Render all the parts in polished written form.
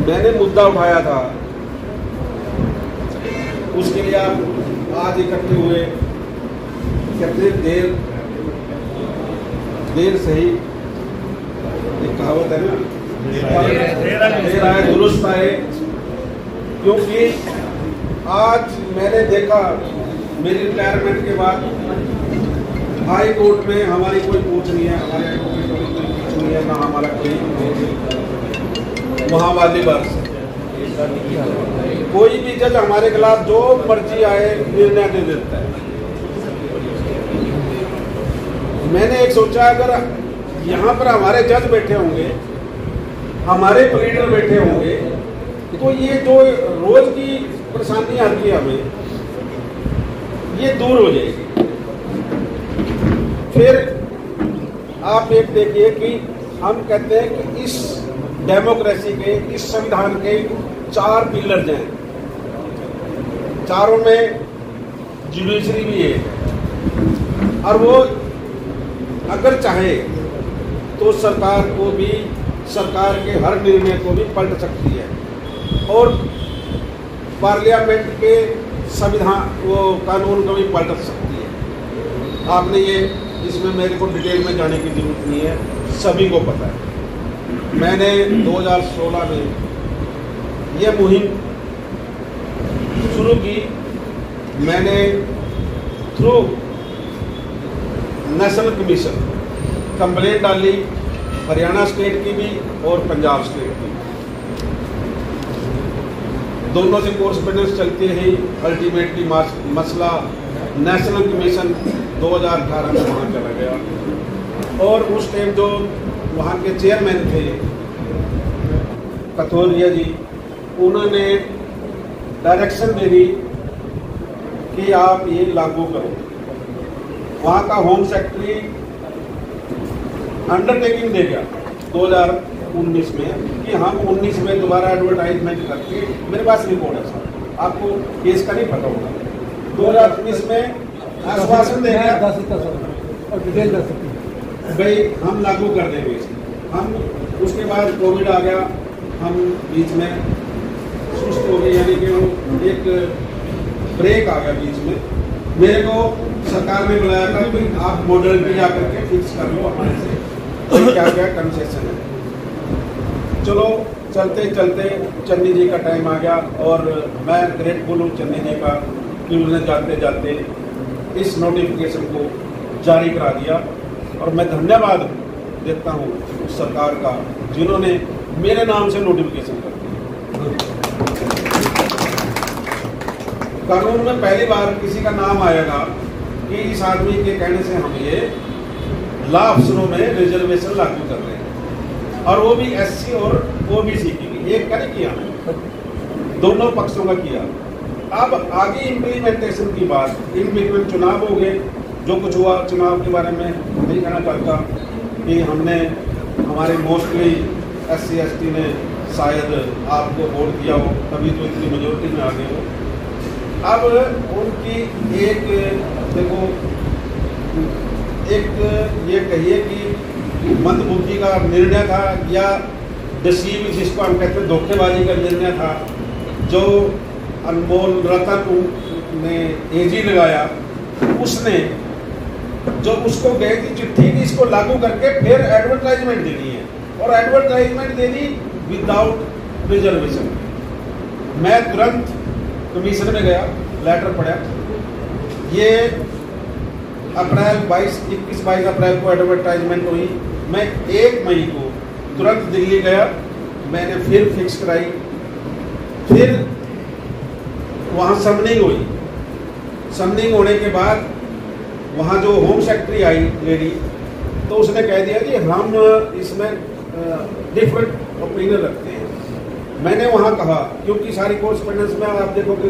मैंने मुद्दा उठाया था, उसके लिए आप आज इकट्ठे हुए। कहते देर सही, एक कहावत है ना, देर आए दुरुस्त आए। क्योंकि आज मैंने देखा मेरी रिटायरमेंट के बाद हाई कोर्ट में हमारी कोई पूछ नहीं है, हमारे एडवोकेट कोई पूछ नहीं है, ना हमारा कोई वहाँ वाली बात। कोई भी जज हमारे खिलाफ जो मर्जी आए निर्णय दे देता है। मैंने एक सोचा, अगर यहाँ पर हमारे जज बैठे होंगे, हमारे प्लीडर बैठे होंगे, तो ये जो रोज की परेशानी आती है हमें, ये दूर हो जाएगी। फिर आप एक देखिए कि हम कहते हैं कि इस डेमोक्रेसी के, इस संविधान के 4 पिलर्स हैं, चारों में जुडिशरी भी है, और वो अगर चाहे तो सरकार को भी, सरकार के हर निर्णय को भी पलट सकती है, और पार्लियामेंट के संविधान वो कानून को भी पलट सकती है। आपने ये, इसमें मेरे को डिटेल में जाने की जरूरत नहीं है, सभी को पता है। मैंने 2016 में ये मुहिम शुरू की। मैंने थ्रू नेशनल कमीशन कंप्लेंट डाली, हरियाणा स्टेट की भी और पंजाब स्टेट की, दोनों से कोर्सपेंडेंस चलती रही। अल्टीमेटली मसला नेशनल कमीशन 2018 में वहाँ चला गया, और उस टाइम जो वहाँ के चेयरमैन थे कथोरिया जी, उन्होंने डायरेक्शन दे दी कि आप ये लागू करो। वहाँ का होम सेक्रेटरी अंडरटेकिंग दे गया 2019 में कि हम 19 में दोबारा एडवर्टाइजमेंट करके, मेरे पास रिपोर्ट है सर, आपको केस का नहीं पता होगा, 2019 में आश्वासन दे गया भाई हम लागू कर देंगे। हम उसके बाद कोविड आ गया, हम बीच में सुस्त हो गए, यानी कि वो एक ब्रेक आ गया बीच में। मेरे को सरकार ने बुलाया था कि आप मॉडल भी जा करके फिक्स कर लो हमारे से क्या क्या कंसेशन है। चलो चलते चलते चन्नी जी का टाइम आ गया, और मैं ग्रेटफुल हूँ चन्नी जी का कि उन्होंने जाते जाते इस नोटिफिकेशन को जारी करा दिया, और मैं धन्यवाद देता हूँ उस सरकार का जिन्होंने मेरे नाम से नोटिफिकेशन कर दिया। कानून में पहली बार किसी का नाम आएगा कि इस आदमी के कहने से हम ये लॉ अफसरों में रिजर्वेशन लागू कर रहे हैं, और वो भी एससी और ओबीसी की भी, एक का नहीं किया, दोनों पक्षों का किया। अब आगे इम्प्लीमेंटेशन की बात, इन बिटवीन चुनाव हो गए, जो कुछ हुआ चुनाव के बारे में नहीं कहना चाहता कि हमने, हमारे मोस्टली SC ST ने शायद आपको वोट दिया हो, तभी तो इतनी मेजोरिटी में आ गए हो। अब उनकी एक देखो, एक ये कहिए कि मंदबुद्धि का निर्णय था, या डिसीव जिसको हम कहते हैं धोखेबाजी का निर्णय था, जो अनमोल रतन ने एजी लगाया, उसने जो उसको गई थी चिट्ठी की इसको लागू करके फिर एडवर्टाइजमेंट देनी है, और एडवर्टाइजमेंट देनी विदाउट रिजर्वेशन। मैं तुरंत कमीशन में गया, लेटर पढ़ा। ये अप्रैल 21-22 अप्रैल को एडवर्टाइजमेंट हुई। मैं 1 मई को तुरंत दिल्ली गया, मैंने फिर फिक्स कराई, फिर वहाँ समनिंग हुई। समनिंग होने के बाद वहाँ जो होम सेक्रेटरी आई लेडी, तो उसने कह दिया कि हम इसमें डिफरेंट ओपिनियन रखते हैं। मैंने वहाँ कहा, क्योंकि सारी कोर्सपेंडेंस में आप देखोगे,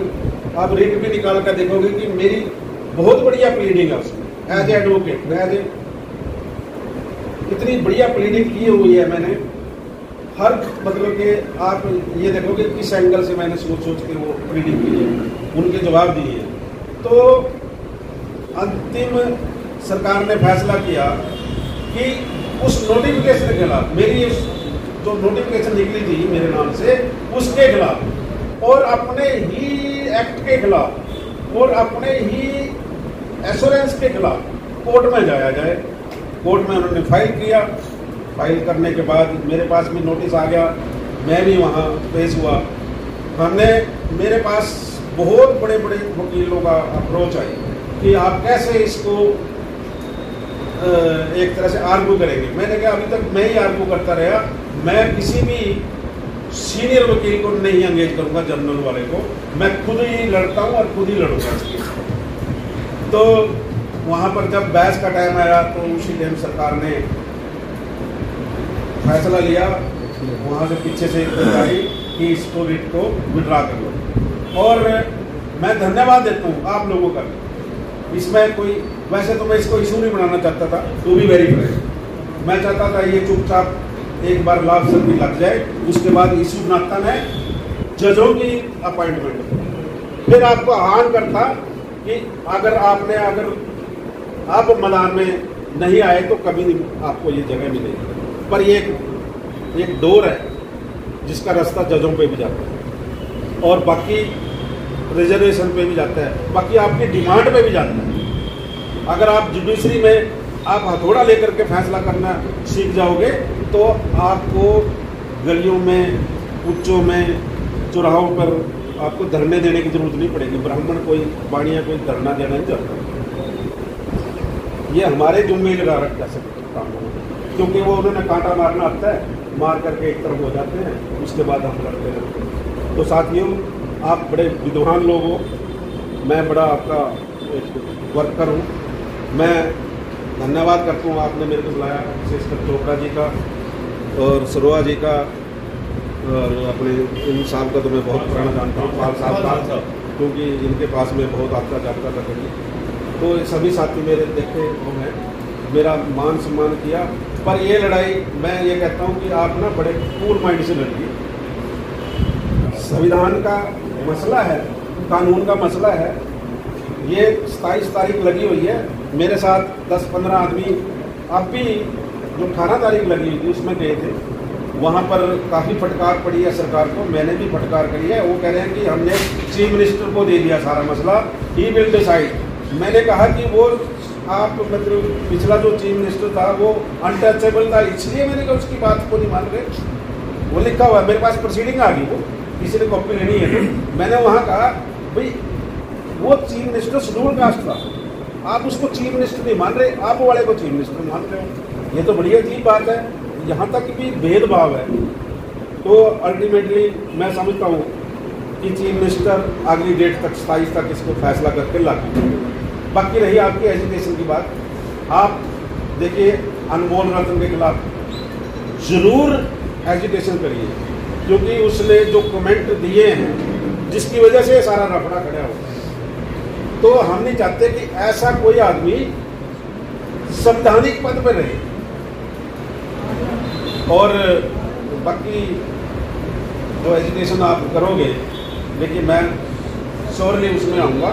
आप रीड भी निकाल कर देखोगे कि मेरी बहुत बढ़िया प्लीडिंग है उसमें, as a advocate, as a इतनी बढ़िया प्लीडिंग की हुई है मैंने। हर मतलब कि आप ये देखोगे किस एंगल से मैंने सोच के वो प्लीडिंग की है, उनके जवाब दिए। तो अंतिम सरकार ने फैसला किया कि उस नोटिफिकेशन के खिलाफ, मेरी जो नोटिफिकेशन निकली थी मेरे नाम से उसके खिलाफ और अपने ही एक्ट के खिलाफ और अपने ही एश्योरेंस के खिलाफ कोर्ट में जाया जाए। कोर्ट में उन्होंने फाइल किया। फाइल करने के बाद मेरे पास भी नोटिस आ गया, मैं भी वहाँ पेश हुआ। मेरे पास बहुत बड़े बड़े वकीलों का अप्रोच आई कि आप कैसे इसको एक तरह से आर्गू करेंगे। मैंने कहा अभी तक मैं ही आर्गू करता रहा, मैं किसी भी सीनियर वकील को नहीं एंगेज करूंगा, जनरल वाले को मैं खुद ही लड़ता हूं और खुद ही लड़ूंगा। तो वहां पर जब बहस का टाइम आया तो उसी टाइम सरकार ने फैसला लिया, वहां से पीछे से आई कि इसको रिट को विड्रा कर लो। और मैं धन्यवाद देता हूँ आप लोगों का। इसमें कोई वैसे तो मैं इसको इशू नहीं बनाना चाहता था, टू बी वेरी फ्रैंक। मैं चाहता था ये चुपचाप एक बार लाभ सर भी लग जाए, उसके बाद इशू बनाता मैं जजों की अपॉइंटमेंट। फिर आपको आह्वान करता कि अगर आप मैदान में नहीं आए तो कभी नहीं आपको ये जगह मिलेगी। पर ये एक डोर है जिसका रास्ता जजों पे भी जाता है और बाकी रिजर्वेशन पे भी जाता है, बाकी आपकी डिमांड पे भी जाता है। अगर आप जुडिशरी में आप हथौड़ा लेकर के फैसला करना सीख जाओगे तो आपको गलियों में, कुच्चों में, चौराहों पर आपको धरने देने की जरूरत नहीं पड़ेगी। ब्राह्मण कोई बाणिया कोई धरना देना नहीं चाहता। ये हमारे जुम्मे लगा रखा सब काम हो, क्योंकि वो उन्होंने कांटा मारना आता है, मार करके एक तरफ हो जाते हैं, उसके बाद हम लड़ते रहते हैं। तो साथियों, आप बड़े विद्वान लोग हो, मैं बड़ा आपका एक वर्कर हूँ। मैं धन्यवाद करता हूँ आपने मेरे को बुलाया, विशेषकर चोपड़ा जी का और सरोआ जी का, और अपने इन साहब का तो मैं बहुत पुराना जानता हूँ, पाल साहब का, क्योंकि इनके पास में बहुत आता जाता था कभी। तो सभी साथी मेरे देखे वो हैं, मेरा मान सम्मान किया। पर ये लड़ाई मैं ये कहता हूँ कि आप ना बड़े कूल माइंड से लड़िए। संविधान का मसला है, कानून का मसला है। ये 27 तारीख लगी हुई है, मेरे साथ 10-15 आदमी अब भी जो 18 तारीख लगी हुई थी उसमें गए थे। वहाँ पर काफ़ी फटकार पड़ी है सरकार को, मैंने भी फटकार करी है। वो कह रहे हैं कि हमने चीफ मिनिस्टर को दे दिया सारा मसला, ही विल डिसाइड। मैंने कहा कि वो आप मतलब पिछला जो चीफ मिनिस्टर था वो अनटचेबल था, इसलिए मैंने कहा उसकी बात को नहीं मान रहे। वो लिखा हुआ मेरे पास, प्रोसीडिंग आ गई, वो किसी ने कॉपी लेनी है। मैंने वहाँ कहा भाई वो चीफ मिनिस्टर शेड्यूल कास्ट था, आप उसको चीफ मिनिस्टर नहीं मान रहे, आप वाले को चीफ मिनिस्टर मान रहे हो। ये तो बड़ी अजीब बात है, यहाँ तक भी भेदभाव है। तो अल्टीमेटली मैं समझता हूँ कि चीफ मिनिस्टर अगली डेट तक 27 तक इसको फैसला करके लागू। बाकी रही आपकी एजुकेशन की बात, आप देखिए अनमोल रतन के खिलाफ जरूर एजुकेशन करिए, क्योंकि उसने जो कमेंट दिए हैं जिसकी वजह से सारा रफड़ा खड़ा हो। तो हम नहीं चाहते कि ऐसा कोई आदमी संवैधानिक पद पर रहे। और बाकी जो एजुकेशन आप करोगे, देखिए मैं श्योरली उसमें आऊँगा,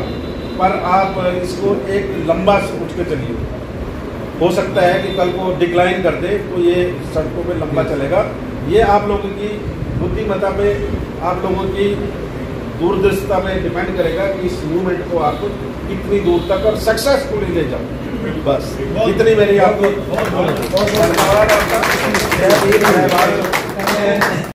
पर आप इसको एक लंबा उठ के चलिए। हो सकता है कि कल को डिक्लाइन कर दे तो ये सड़कों पे लंबा चलेगा। ये आप लोगों की बुद्धिमत्ता पे, आप लोगों की दूरदर्शिता पे डिपेंड करेगा कि इस मूवमेंट को आप कितनी दूर तक और सक्सेसफुली ले जाओ। बस इतनी मेरी आपको धन्यवाद। आपका जय हिंद, जय भारत।